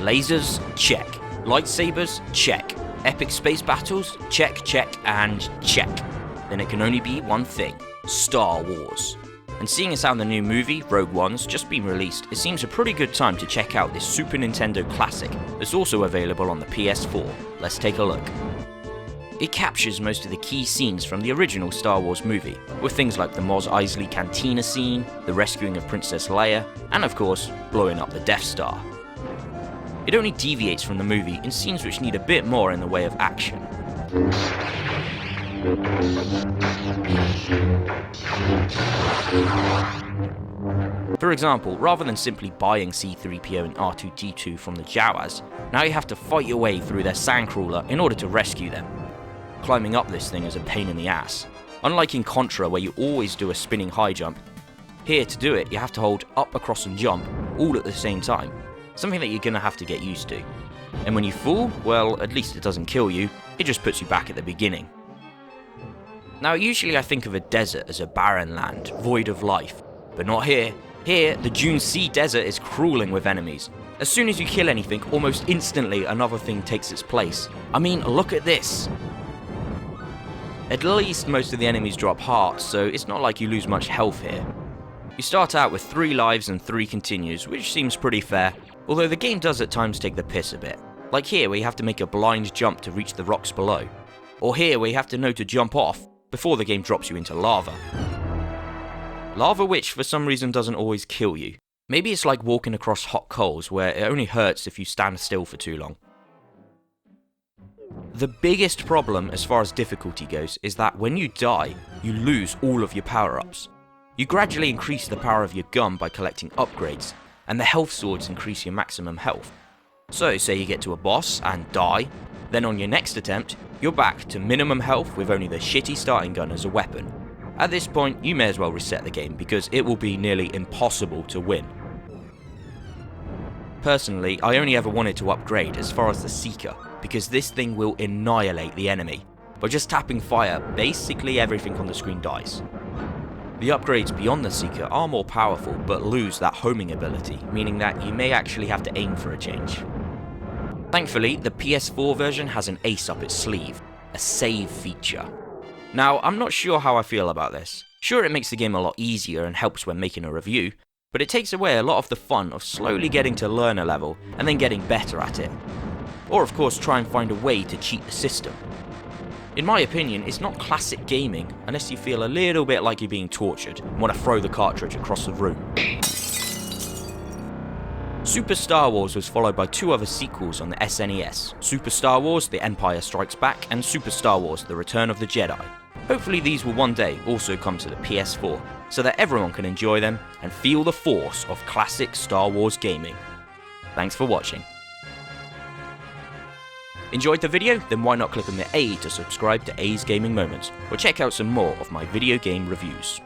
Lasers? Check. Lightsabers? Check. Epic space battles? Check, check, and check. Then it can only be one thing: Star Wars. And seeing as how the new movie, Rogue One's, just been released, it seems a pretty good time to check out this Super Nintendo classic that's also available on the PS4. Let's take a look. It captures most of the key scenes from the original Star Wars movie, with things like the Mos Eisley Cantina scene, the rescuing of Princess Leia, and of course, blowing up the Death Star. It only deviates from the movie in scenes which need a bit more in the way of action. For example, rather than simply buying C-3PO and R2-D2 from the Jawas, now you have to fight your way through their sandcrawler in order to rescue them. Climbing up this thing is a pain in the ass. Unlike in Contra, where you always do a spinning high jump, here to do it you have to hold up, across and jump all at the same time, something that you're gonna have to get used to. And when you fall, well, at least it doesn't kill you, it just puts you back at the beginning. Now usually I think of a desert as a barren land, void of life, but not here. Here, the Dune Sea Desert is crawling with enemies. As soon as you kill anything, almost instantly another thing takes its place. I mean, look at this! At least most of the enemies drop hearts, so it's not like you lose much health here. You start out with 3 lives and 3 continues, which seems pretty fair, although the game does at times take the piss a bit. Like here where you have to make a blind jump to reach the rocks below. Or here where you have to know to jump off before the game drops you into lava. Lava which for some reason doesn't always kill you. Maybe it's like walking across hot coals where it only hurts if you stand still for too long. The biggest problem as far as difficulty goes is that when you die, you lose all of your power-ups. You gradually increase the power of your gun by collecting upgrades, and the health swords increase your maximum health. So say you get to a boss and die, then on your next attempt, you're back to minimum health with only the shitty starting gun as a weapon. At this point, you may as well reset the game because it will be nearly impossible to win. Personally, I only ever wanted to upgrade as far as the Seeker, because this thing will annihilate the enemy. By just tapping fire, basically everything on the screen dies. The upgrades beyond the Seeker are more powerful but lose that homing ability, meaning that you may actually have to aim for a change. Thankfully, the PS4 version has an ace up its sleeve, a save feature. Now, I'm not sure how I feel about this. Sure, it makes the game a lot easier and helps when making a review, but it takes away a lot of the fun of slowly getting to learn a level and then getting better at it. Or of course try and find a way to cheat the system. In my opinion, it's not classic gaming unless you feel a little bit like you're being tortured and want to throw the cartridge across the room. Super Star Wars was followed by 2 other sequels on the SNES, Super Star Wars The Empire Strikes Back and Super Star Wars The Return of the Jedi. Hopefully these will one day also come to the PS4, so that everyone can enjoy them and feel the force of classic Star Wars gaming. Thanks for watching. Enjoyed the video? Then why not click on the A to subscribe to A's Gaming Moments, or check out some more of my video game reviews.